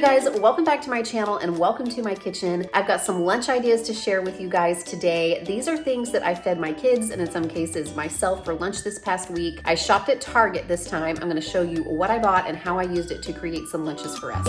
guys, welcome back to my channel and welcome to my kitchen. I've got some lunch ideas to share with you guys today. These are things that I fed my kids and in some cases myself for lunch this past week. I shopped at Target this time. I'm gonna show you what I bought and how I used it to create some lunches for us.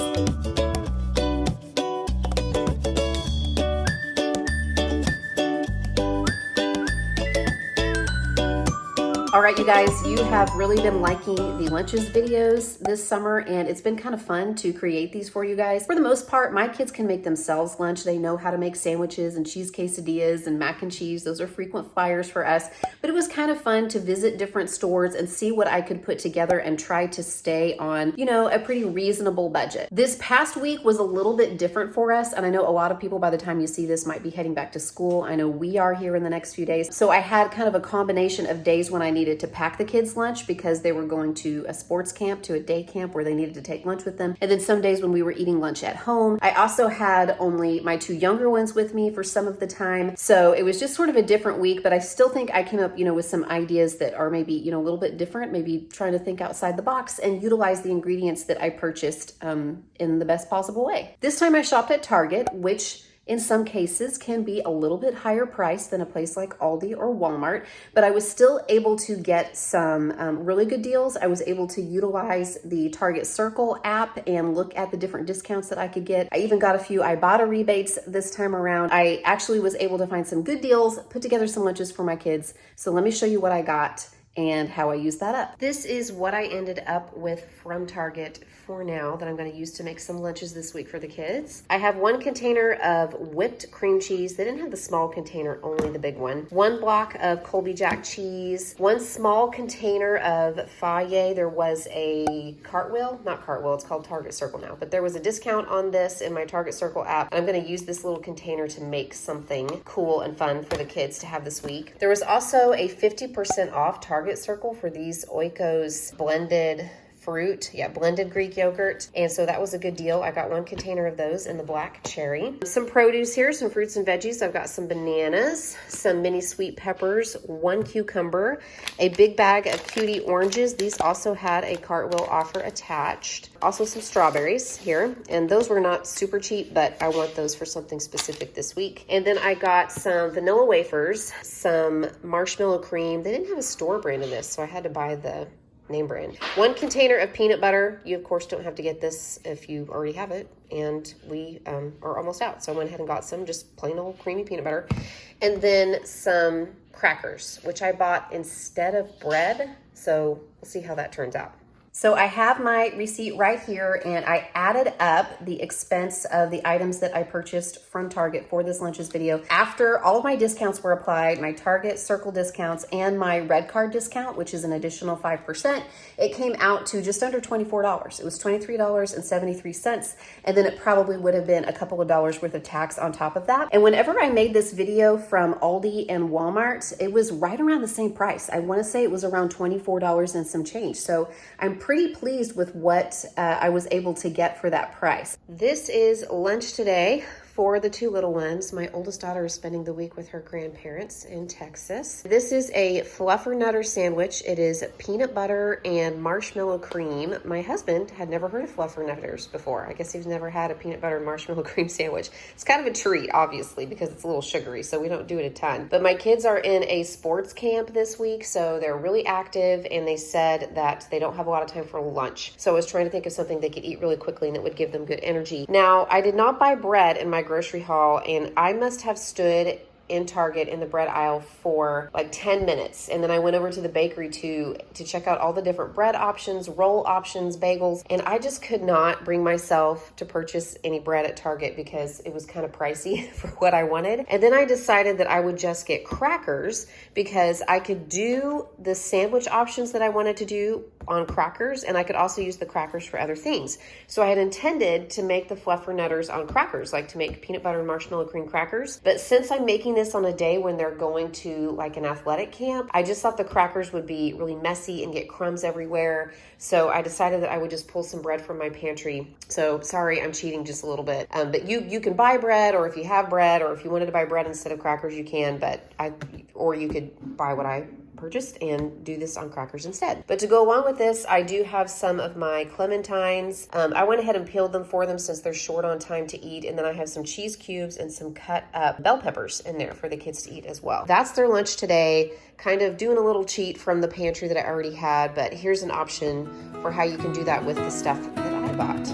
All right, you guys, you have really been liking the lunches videos this summer, and it's been kind of fun to create these for you guys. For the most part, my kids can make themselves lunch. They know how to make sandwiches and cheese quesadillas and mac and cheese. Those are frequent flyers for us, but it was kind of fun to visit different stores and see what I could put together and try to stay on, you know, a pretty reasonable budget. This past week was a little bit different for us, and I know a lot of people by the time you see this might be heading back to school. I know we are here in the next few days. So I had kind of a combination of days when I needed to pack the kids' lunch because they were going to a sports camp, to a day camp where they needed to take lunch with them. And then some days when we were eating lunch at home. I also had only my two younger ones with me for some of the time. So it was just sort of a different week, but I still think I came up, you know, with some ideas that are maybe, you know, a little bit different, maybe trying to think outside the box and utilize the ingredients that I purchased in the best possible way. This time I shopped at Target, which in some cases can be a little bit higher price than a place like Aldi or Walmart, but I was still able to get some really good deals. I was able to utilize the Target Circle app and look at the different discounts that I could get. I even got a few Ibotta rebates this time around. I actually was able to find some good deals, put together some lunches for my kids. So let me show you what I got and how I use that up. This is what I ended up with from Target for now that I'm going to use to make some lunches this week for the kids. I have one container of whipped cream cheese. They didn't have the small container, only the big one. One block of Colby Jack cheese. One small container of Fage. There was a Cartwheel, not Cartwheel, it's called Target Circle now, but there was a discount on this in my Target Circle app. I'm going to use this little container to make something cool and fun for the kids to have this week. There was also a 50% off Target Circle for these Oikos blended fruit, blended Greek yogurt. And so that was a good deal. I got one container of those in the black cherry. Some produce here, some fruits and veggies. I've got some bananas, some mini sweet peppers, one cucumber, a big bag of cutie oranges. These also had a Cartwheel offer attached. Also some strawberries here. And those were not super cheap, but I want those for something specific this week. And then I got some vanilla wafers, some marshmallow cream. They didn't have a store brand of this, so I had to buy the name brand. One container of peanut butter. You of course don't have to get this if you already have it, and we are almost out, so I went ahead and got some just plain old creamy peanut butter. And then some crackers, which I bought instead of bread, so we'll see how that turns out. So I have my receipt right here, and I added up the expense of the items that I purchased from Target for this lunches video. After all of my discounts were applied, my Target Circle discounts and my Red Card discount, which is an additional 5%, it came out to just under $24. It was $23.73, and then it probably would have been a couple of dollars worth of tax on top of that. And whenever I made this video from Aldi and Walmart, it was right around the same price. I want to say it was around $24 and some change. So I'm pretty pleased with what I was able to get for that price. This is lunch today for the two little ones. My oldest daughter is spending the week with her grandparents in Texas. This is a Fluffernutter sandwich. It is peanut butter and marshmallow cream. My husband had never heard of Fluffernutters before. I guess he's never had a peanut butter and marshmallow cream sandwich. It's kind of a treat, obviously, because it's a little sugary, so we don't do it a ton. But my kids are in a sports camp this week, so they're really active, and they said that they don't have a lot of time for lunch. So I was trying to think of something they could eat really quickly and that would give them good energy. Now, I did not buy bread in my grocery haul, and I must have stood in Target in the bread aisle for like 10 minutes. And then I went over to the bakery to check out all the different bread options, roll options, bagels. And I just could not bring myself to purchase any bread at Target because it was kind of pricey for what I wanted. And then I decided that I would just get crackers because I could do the sandwich options that I wanted to do on crackers, and I could also use the crackers for other things. So I had intended to make the Fluffernutters on crackers, like to make peanut butter and marshmallow cream crackers. But since I'm making this on a day when they're going to like an athletic camp, I just thought the crackers would be really messy and get crumbs everywhere. So I decided that I would just pull some bread from my pantry. So sorry, I'm cheating just a little bit. But you can buy bread, or if you have bread, or if you wanted to buy bread instead of crackers, you can. Or you could buy what I purchased and do this on crackers instead. But to go along with this, I do have some of my clementines. I went ahead and peeled them for them since they're short on time to eat. And then I have some cheese cubes and some cut up bell peppers in there for the kids to eat as well. That's their lunch today. Kind of doing a little cheat from the pantry that I already had, but here's an option for how you can do that with the stuff that I bought.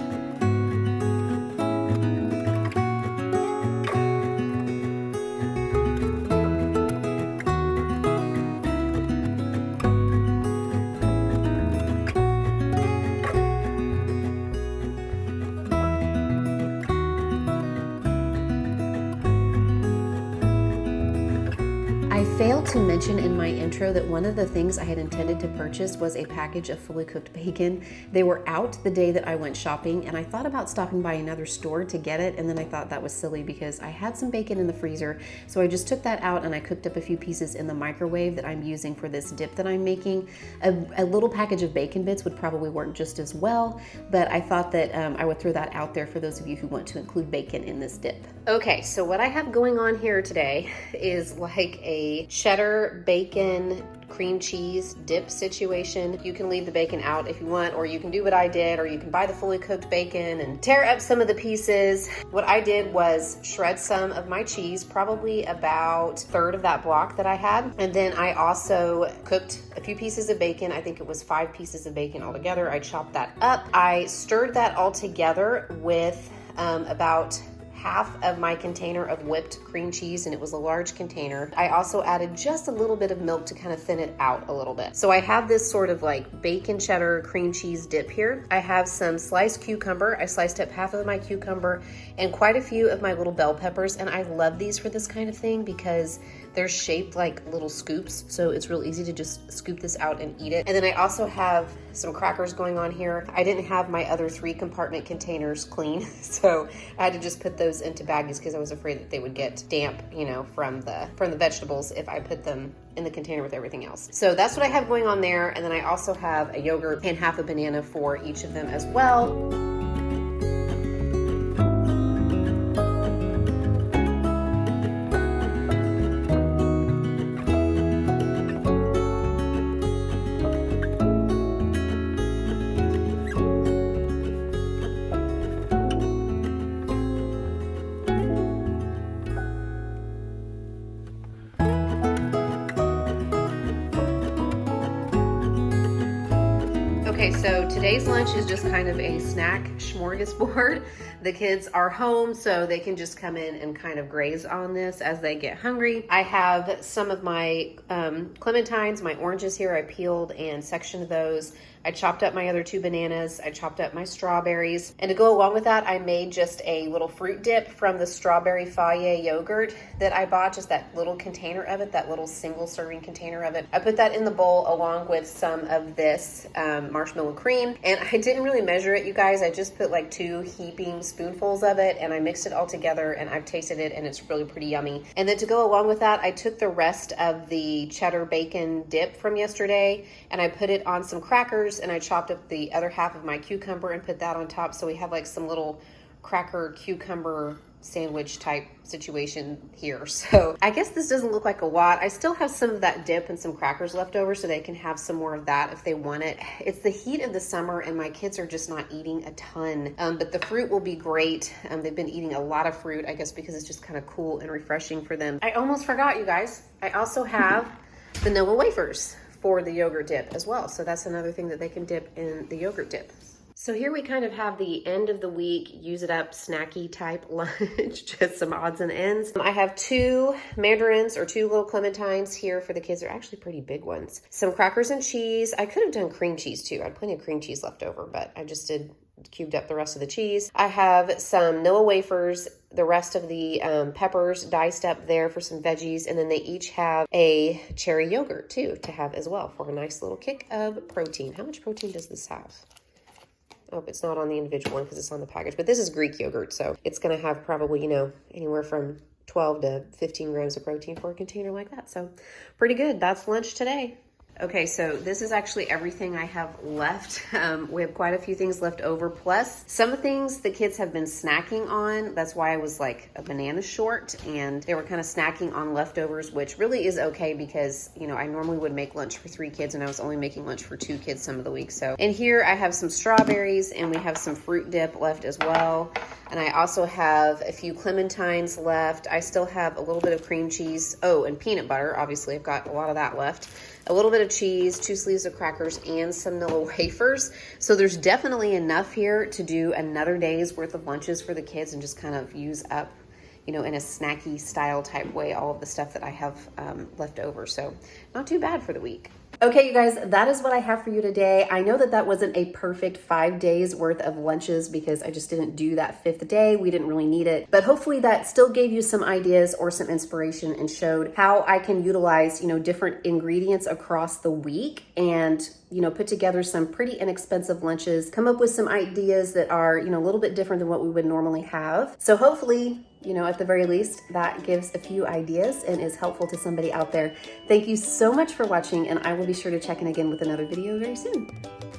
I failed to mention in my intro that one of the things I had intended to purchase was a package of fully cooked bacon. They were out the day that I went shopping, and I thought about stopping by another store to get it, and then I thought that was silly because I had some bacon in the freezer, so I just took that out and I cooked up a few pieces in the microwave that I'm using for this dip that I'm making. A little package of bacon bits would probably work just as well, but I thought that I would throw that out there for those of you who want to include bacon in this dip. Okay, so what I have going on here today is like a cheddar bacon cream cheese dip situation. You can leave the bacon out if you want, or you can do what I did, or you can buy the fully cooked bacon and tear up some of the pieces. What I did was shred some of my cheese, probably about a third of that block that I had. And then I also cooked a few pieces of bacon. I think it was 5 pieces of bacon altogether. I chopped that up. I stirred that all together with about half of my container of whipped cream cheese, and it was a large container. I also added just a little bit of milk to kind of thin it out a little bit. So I have this sort of like bacon cheddar cream cheese dip here. I have some sliced cucumber. I sliced up half of my cucumber and quite a few of my little bell peppers, and I love these for this kind of thing because they're shaped like little scoops, so it's real easy to just scoop this out and eat it. And then I also have some crackers going on here. I didn't have my other 3 compartment containers clean, so I had to just put those into baggies because I was afraid that they would get damp, you know, from the vegetables if I put them in the container with everything else. So that's what I have going on there. And then I also have a yogurt and half a banana for each of them as well. Okay, so today's lunch is just kind of a snack smorgasbord. The kids are home, so they can just come in and kind of graze on this as they get hungry. I have some of my clementines, my oranges here. I peeled and sectioned those. I chopped up my other 2 bananas. I chopped up my strawberries. And to go along with that, I made just a little fruit dip from the strawberry Fage yogurt that I bought, just that little container of it, that little single serving container of it. I put that in the bowl along with some of this marshmallow cream. And I didn't really measure it, you guys. I just put like 2 heaping spoonfuls of it, and I mixed it all together, and I've tasted it, and it's really pretty yummy. And then to go along with that, I took the rest of the cheddar bacon dip from yesterday, and I put it on some crackers, and I chopped up the other half of my cucumber and put that on top. So we have like some little cracker cucumber sandwich type situation here. So I guess this doesn't look like a lot. I still have some of that dip and some crackers left over, so they can have some more of that if they want it. It's the heat of the summer and my kids are just not eating a ton, but the fruit will be great. They've been eating a lot of fruit, I guess because it's just kind of cool and refreshing for them. I almost forgot, you guys. I also have vanilla wafers for the yogurt dip as well. So that's another thing that they can dip in the yogurt dip. So here we kind of have the end of the week, use it up, snacky type lunch, just some odds and ends. I have 2 mandarins or 2 little clementines here for the kids. They're actually pretty big ones. Some crackers and cheese. I could have done cream cheese too. I had plenty of cream cheese left over, but I just cubed up the rest of the cheese. I have some Nilla wafers, the rest of the peppers diced up there for some veggies, and then they each have a cherry yogurt too to have as well for a nice little kick of protein. How much protein does this have? Oh, it's not on the individual one because it's on the package, but this is Greek yogurt, so it's going to have probably, you know, anywhere from 12 to 15 grams of protein for a container like that. So pretty good. That's lunch today. Okay, so this is actually everything I have left. We have quite a few things left over, plus some things the kids have been snacking on. That's why I was like a banana short, and they were kind of snacking on leftovers, which really is okay because, you know, I normally would make lunch for 3 kids and I was only making lunch for 2 kids some of the week. So in here I have some strawberries and we have some fruit dip left as well. And I also have a few clementines left. I still have a little bit of cream cheese. Oh, and peanut butter. Obviously, I've got a lot of that left. A little bit of cheese, 2 sleeves of crackers, and some vanilla wafers. So there's definitely enough here to do another day's worth of lunches for the kids and just kind of use up, you know, in a snacky style type way, all of the stuff that I have left over. So not too bad for the week. Okay, you guys, that is what I have for you today. I know that that wasn't a perfect 5 days worth of lunches because I just didn't do that 5th day. We didn't really need it, but hopefully that still gave you some ideas or some inspiration and showed how I can utilize, you know, different ingredients across the week and, you know, put together some pretty inexpensive lunches, come up with some ideas that are, you know, a little bit different than what we would normally have. So hopefully, you know, at the very least, that gives a few ideas and is helpful to somebody out there. Thank you so much for watching, and I will be sure to check in again with another video very soon.